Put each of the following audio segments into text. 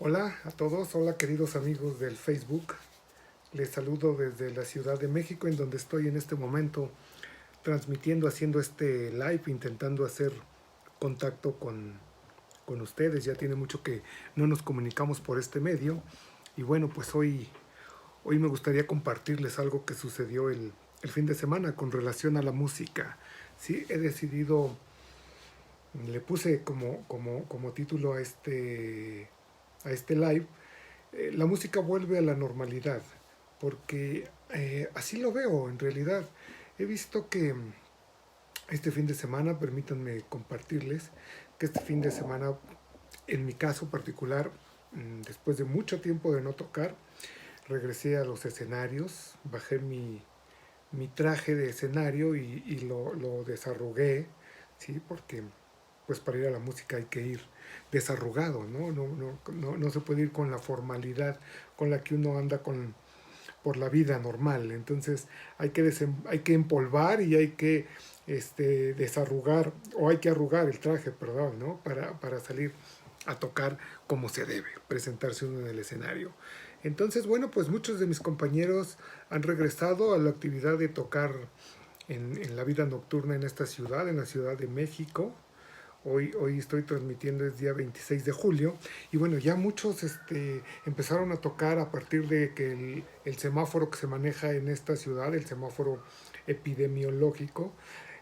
Hola a todos, hola queridos amigos del Facebook. Les saludo desde la Ciudad de México, en donde estoy en este momento transmitiendo, haciendo este live, intentando hacer contacto con ustedes. Ya tiene mucho que no nos comunicamos por este medio. Y bueno, pues hoy me gustaría compartirles algo que sucedió el fin de semana con relación a la música. Sí, he decidido, le puse como título a este live, la música vuelve a la normalidad, porque así lo veo en realidad. He visto que este fin de semana, permítanme compartirles, que este fin de semana, en mi caso particular, después de mucho tiempo de no tocar, regresé a los escenarios, bajé mi traje de escenario y lo desarrugué, ¿sí? Porque pues para ir a la música hay que ir desarrugado, ¿no? No se puede ir con la formalidad con la que uno anda por la vida normal. Entonces hay que empolvar y hay que desarrugar, o hay que arrugar el traje, perdón, ¿no? Para salir a tocar como se debe, presentarse uno en el escenario. Entonces, bueno, pues muchos de mis compañeros han regresado a la actividad de tocar en la vida nocturna en esta ciudad, en la Ciudad de México. Hoy estoy transmitiendo, es día 26 de julio, y bueno, ya muchos empezaron a tocar a partir de que el semáforo que se maneja en esta ciudad, el semáforo epidemiológico,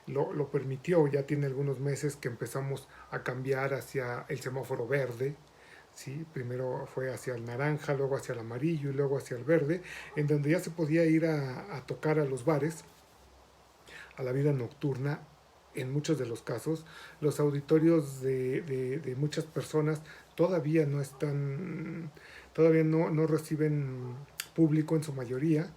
lo permitió. Ya tiene algunos meses que empezamos a cambiar hacia el semáforo verde. ¿Sí? Primero fue hacia el naranja, luego hacia el amarillo y luego hacia el verde, en donde ya se podía ir a tocar a los bares, a la vida nocturna. En muchos de los casos, los auditorios de muchas personas todavía no están, todavía no reciben público en su mayoría.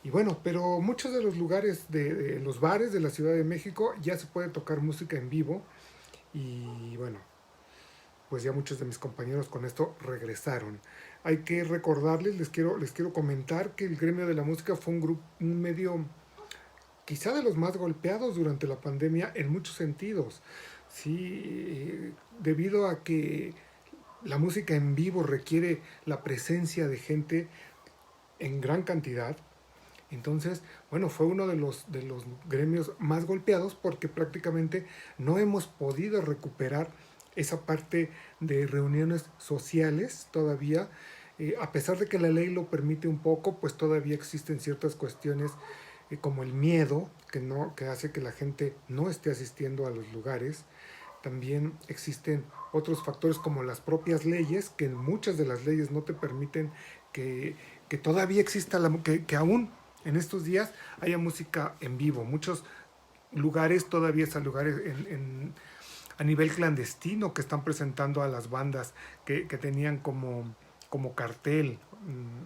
Y bueno, pero muchos de los lugares, de los bares de la Ciudad de México, ya se puede tocar música en vivo. Y bueno, pues ya muchos de mis compañeros con esto regresaron. Hay que recordarles, les quiero comentar que el gremio de la música fue un medio quizá de los más golpeados durante la pandemia en muchos sentidos. Sí, debido a que la música en vivo requiere la presencia de gente en gran cantidad. Entonces, bueno, fue uno de los gremios más golpeados, porque prácticamente no hemos podido recuperar esa parte de reuniones sociales todavía. A pesar de que la ley lo permite un poco, pues todavía existen ciertas cuestiones como el miedo que hace que la gente no esté asistiendo a los lugares. También existen otros factores como las propias leyes, que muchas de las leyes no te permiten que todavía exista, que aún en estos días haya música en vivo. Muchos lugares, todavía están lugares a nivel clandestino, que están presentando a las bandas que tenían como cartel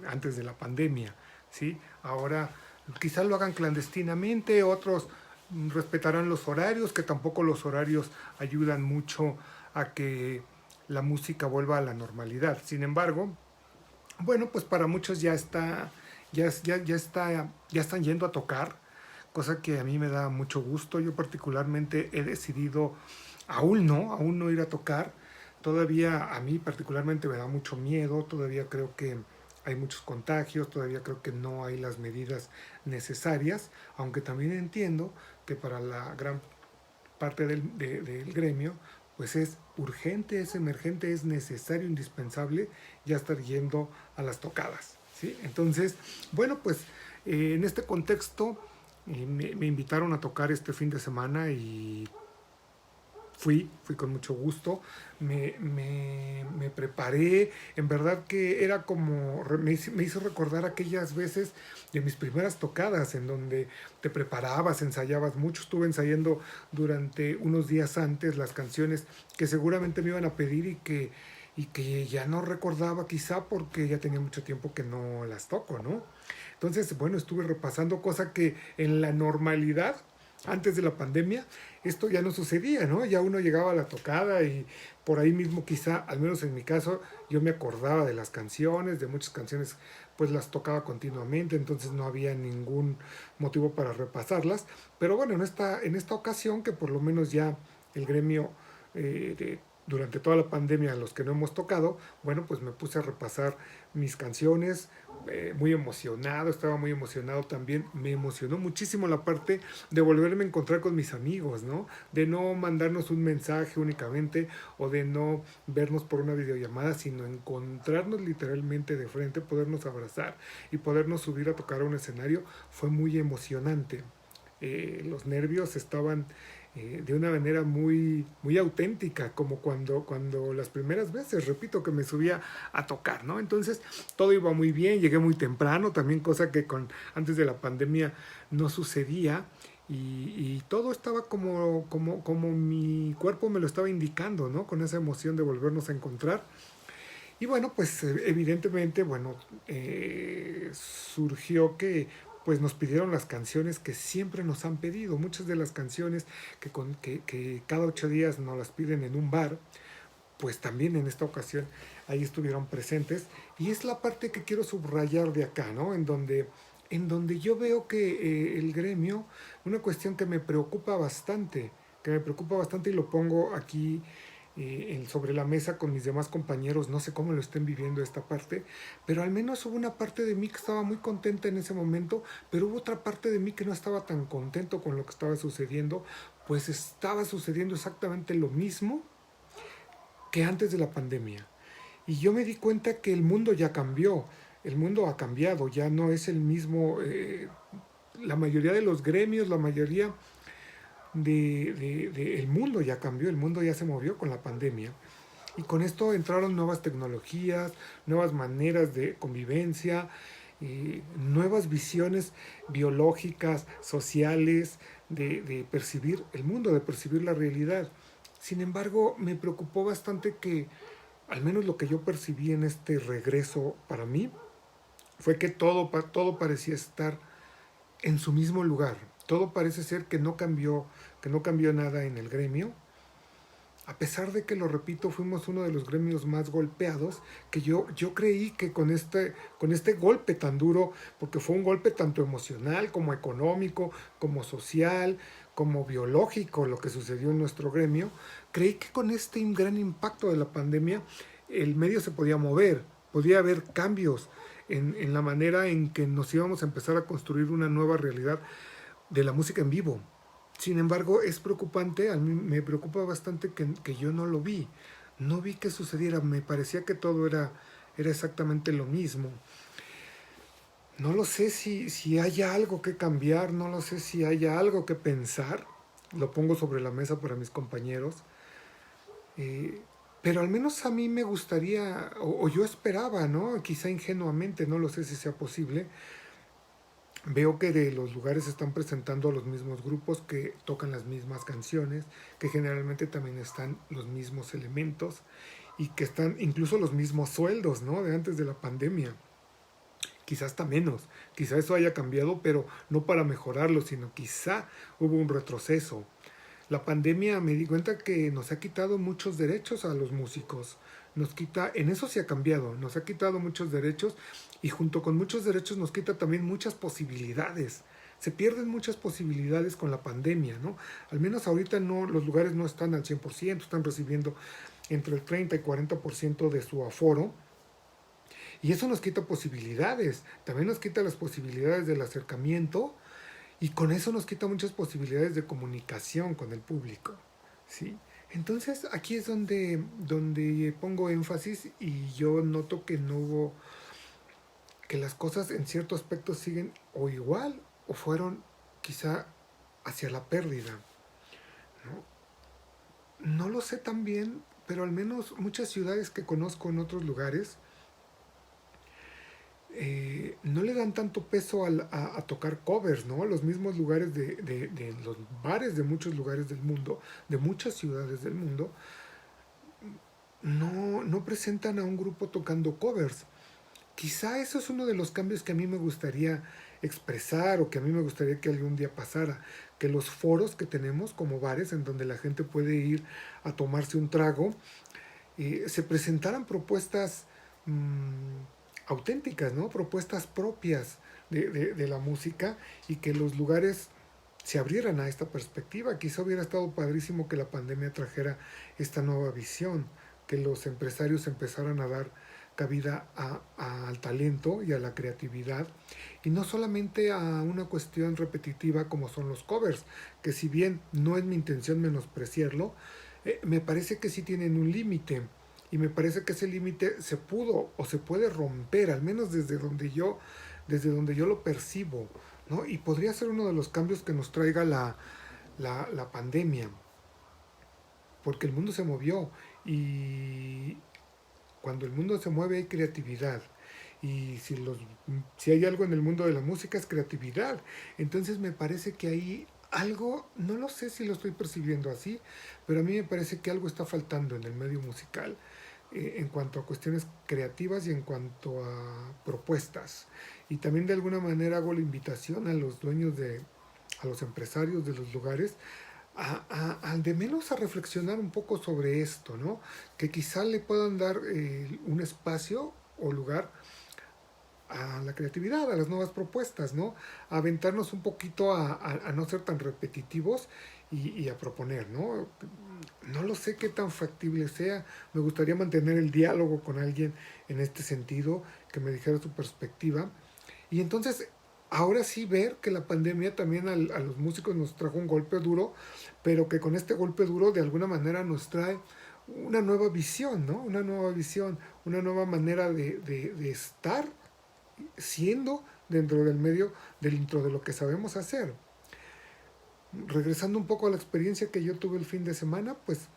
antes de la pandemia. ¿Sí? Ahora quizás lo hagan clandestinamente, otros respetarán los horarios, que tampoco los horarios ayudan mucho a que la música vuelva a la normalidad. Sin embargo, bueno, pues para muchos ya están yendo a tocar, cosa que a mí me da mucho gusto. Yo particularmente he decidido aún no ir a tocar. Todavía a mí particularmente me da mucho miedo, todavía creo que hay muchos contagios, todavía creo que no hay las medidas necesarias, aunque también entiendo que para la gran parte del gremio, pues es urgente, es emergente, es necesario, indispensable ya estar yendo a las tocadas. ¿Sí? Entonces, bueno, pues en este contexto me invitaron a tocar este fin de semana y fui con mucho gusto, me preparé, en verdad que era como, me hizo recordar aquellas veces de mis primeras tocadas, en donde te preparabas, ensayabas mucho. Estuve ensayando durante unos días antes las canciones que seguramente me iban a pedir y que ya no recordaba, quizá porque ya tenía mucho tiempo que no las toco, ¿no? Entonces, bueno, estuve repasando, cosa que en la normalidad, antes de la pandemia, esto ya no sucedía, ¿no? Ya uno llegaba a la tocada y por ahí mismo, quizá, al menos en mi caso, yo me acordaba de las canciones, de muchas canciones, pues las tocaba continuamente, entonces no había ningún motivo para repasarlas. Pero bueno, en esta ocasión, que por lo menos ya el gremio durante toda la pandemia, los que no hemos tocado, bueno, pues me puse a repasar mis canciones, muy emocionado, estaba muy emocionado también, me emocionó muchísimo la parte de volverme a encontrar con mis amigos, ¿no? De no mandarnos un mensaje únicamente o de no vernos por una videollamada, sino encontrarnos literalmente de frente, podernos abrazar y podernos subir a tocar a un escenario, fue muy emocionante. Los nervios estaban de una manera muy auténtica, como cuando las primeras veces, repito, que me subía a tocar, ¿no? Entonces todo iba muy bien, llegué muy temprano, también cosa que antes de la pandemia no sucedía. Y todo estaba como mi cuerpo me lo estaba indicando, ¿no? Con esa emoción de volvernos a encontrar. Y bueno, pues evidentemente, bueno, surgió que pues nos pidieron las canciones que siempre nos han pedido. Muchas de las canciones que cada 8 días nos las piden en un bar, pues también en esta ocasión ahí estuvieron presentes. Y es la parte que quiero subrayar de acá, ¿no? En donde yo veo que el gremio, una cuestión que me preocupa bastante y lo pongo aquí sobre la mesa con mis demás compañeros, no sé cómo lo estén viviendo esta parte, pero al menos hubo una parte de mí que estaba muy contenta en ese momento, pero hubo otra parte de mí que no estaba tan contento con lo que estaba sucediendo, pues estaba sucediendo exactamente lo mismo que antes de la pandemia. Y yo me di cuenta que el mundo ya cambió, el mundo ha cambiado, ya no es el mismo, la mayoría de los gremios, la mayoría el mundo ya cambió, el mundo ya se movió con la pandemia. Y con esto entraron nuevas tecnologías, nuevas maneras de convivencia, nuevas visiones biológicas, sociales, de percibir el mundo, de percibir la realidad. Sin embargo, me preocupó bastante que, al menos lo que yo percibí en este regreso para mí, fue que todo parecía estar en su mismo lugar. Todo parece ser que no cambió nada en el gremio, a pesar de que, lo repito, fuimos uno de los gremios más golpeados, que yo creí que con este golpe tan duro, porque fue un golpe tanto emocional como económico, como social, como biológico, lo que sucedió en nuestro gremio, creí que con este gran impacto de la pandemia el medio se podía mover, podía haber cambios en la manera en que nos íbamos a empezar a construir una nueva realidad de la música en vivo. Sin embargo, es preocupante, a mí me preocupa bastante que yo no lo vi. No vi que sucediera, me parecía que todo era exactamente lo mismo. No lo sé si haya algo que cambiar, no lo sé si haya algo que pensar. Lo pongo sobre la mesa para mis compañeros. Eh, pero al menos a mí me gustaría, o yo esperaba, ¿no? Quizá ingenuamente, no lo sé si sea posible, veo que de los lugares se están presentando a los mismos grupos que tocan las mismas canciones, que generalmente también están los mismos elementos y que están incluso los mismos sueldos, ¿no? De antes de la pandemia. Quizás hasta menos, quizá eso haya cambiado, pero no para mejorarlo, sino quizá hubo un retroceso. La pandemia, me di cuenta que nos ha quitado muchos derechos a los músicos. En eso sí ha cambiado, nos ha quitado muchos derechos y junto con muchos derechos nos quita también muchas posibilidades. Se pierden muchas posibilidades con la pandemia, ¿no? Al menos ahorita no, los lugares no están al 100%, están recibiendo entre el 30 y 40% de su aforo. Y eso nos quita posibilidades, también nos quita las posibilidades del acercamiento y con eso nos quita muchas posibilidades de comunicación con el público, ¿sí? Entonces aquí es donde pongo énfasis y yo noto que no hubo, que las cosas en cierto aspecto siguen o igual o fueron quizá hacia la pérdida, ¿no? No lo sé tan bien, pero al menos muchas ciudades que conozco en otros lugares no le dan tanto peso a tocar covers, ¿no? Los mismos lugares de los bares de muchos lugares del mundo, de muchas ciudades del mundo, no presentan a un grupo tocando covers. Quizá eso es uno de los cambios que a mí me gustaría expresar o que a mí me gustaría que algún día pasara, que los foros que tenemos como bares en donde la gente puede ir a tomarse un trago, se presentaran propuestas auténticas, ¿no? Propuestas propias de la música y que los lugares se abrieran a esta perspectiva. Quizá hubiera estado padrísimo que la pandemia trajera esta nueva visión, que los empresarios empezaran a dar cabida al talento y a la creatividad, y no solamente a una cuestión repetitiva como son los covers, que si bien no es mi intención menospreciarlo, me parece que sí tienen un límite, y me parece que ese límite se pudo o se puede romper, al menos desde donde yo lo percibo, ¿no? Y podría ser uno de los cambios que nos traiga la pandemia, porque el mundo se movió, y cuando el mundo se mueve hay creatividad. Y si hay algo en el mundo de la música es creatividad. Entonces me parece que ahí algo, no lo sé si lo estoy percibiendo así, pero a mí me parece que algo está faltando en el medio musical, en cuanto a cuestiones creativas y en cuanto a propuestas. Y también de alguna manera hago la invitación a los a los empresarios de los lugares, al de menos a reflexionar un poco sobre esto, ¿no? Que quizá le puedan dar un espacio o lugar a la creatividad, a las nuevas propuestas, ¿no? A aventarnos un poquito a no ser tan repetitivos, y a proponer, ¿no? No lo sé qué tan factible sea. Me gustaría mantener el diálogo con alguien en este sentido, que me dijera su perspectiva. Y entonces, ahora sí ver que la pandemia también a los músicos nos trajo un golpe duro, pero que con este golpe duro de alguna manera nos trae una nueva visión, ¿no? Una nueva visión, una nueva manera de estar siendo dentro del medio, dentro de lo que sabemos hacer. Regresando un poco a la experiencia que yo tuve el fin de semana, pues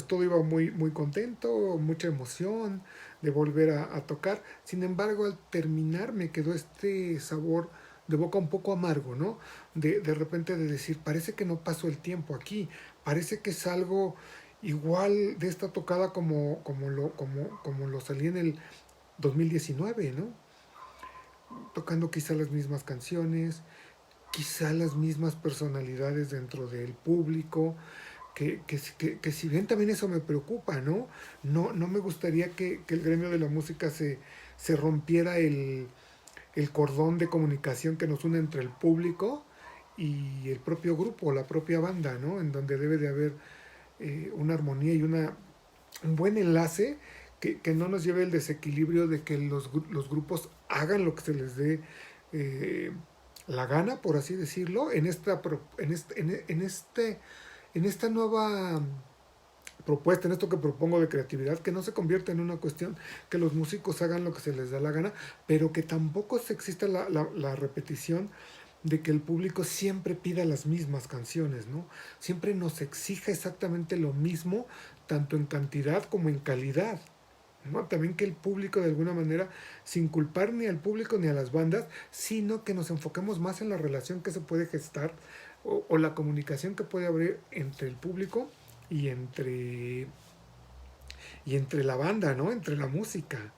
todo iba muy contento, mucha emoción de volver a tocar. Sin embargo, al terminar me quedó este sabor de boca un poco amargo, ¿no? De repente de decir, parece que no pasó el tiempo aquí, parece que es algo igual de esta tocada como lo salí en el 2019, ¿no? Tocando quizá las mismas canciones, quizá las mismas personalidades dentro del público, que si bien también eso me preocupa, ¿no? No me gustaría que el gremio de la música se rompiera el cordón de comunicación que nos une entre el público y el propio grupo, la propia banda, ¿no? En donde debe de haber una armonía y un buen enlace, que no nos lleve el desequilibrio de que los grupos hagan lo que se les dé eh, la gana, por así decirlo, en esta nueva propuesta, en esto que propongo de creatividad, que no se convierta en una cuestión que los músicos hagan lo que se les da la gana, pero que tampoco se exista la repetición de que el público siempre pida las mismas canciones, ¿no? Siempre nos exija exactamente lo mismo, tanto en cantidad como en calidad, ¿no? También que el público de alguna manera, sin culpar ni al público ni a las bandas, sino que nos enfoquemos más en la relación que se puede gestar, o la comunicación que puede haber entre el público y entre la banda, ¿no? Entre la música.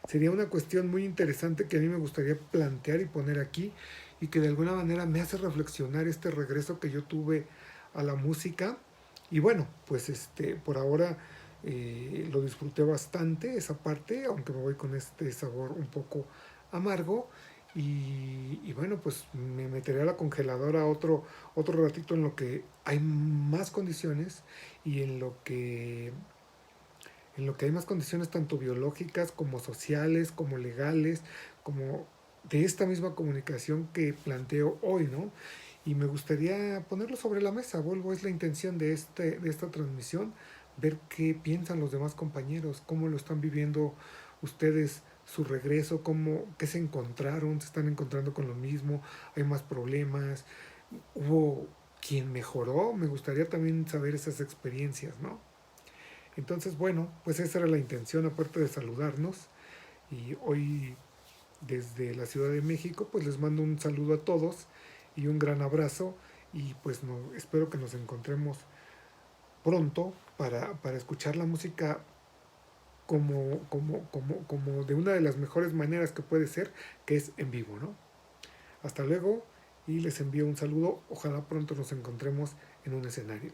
Sería una cuestión muy interesante que a mí me gustaría plantear y poner aquí, y que de alguna manera me hace reflexionar este regreso que yo tuve a la música. Y bueno, pues por ahora lo disfruté bastante esa parte, aunque me voy con este sabor un poco amargo. Y bueno, pues me meteré a la congeladora otro ratito, en lo que hay más condiciones, y en lo que hay más condiciones tanto biológicas como sociales, como legales, como de esta misma comunicación que planteo hoy, ¿no? Y me gustaría ponerlo sobre la mesa. Vuelvo, es la intención de esta transmisión, ver qué piensan los demás compañeros, cómo lo están viviendo ustedes su regreso, qué se encontraron, se están encontrando con lo mismo, hay más problemas, hubo quien mejoró. Me gustaría también saber esas experiencias, ¿no? Entonces, bueno, pues esa era la intención, aparte de saludarnos. Y hoy, desde la Ciudad de México, pues les mando un saludo a todos y un gran abrazo. Y pues no, espero que nos encontremos pronto para escuchar la música como de una de las mejores maneras que puede ser, que es en vivo, ¿no? Hasta luego, y les envío un saludo. Ojalá pronto nos encontremos en un escenario.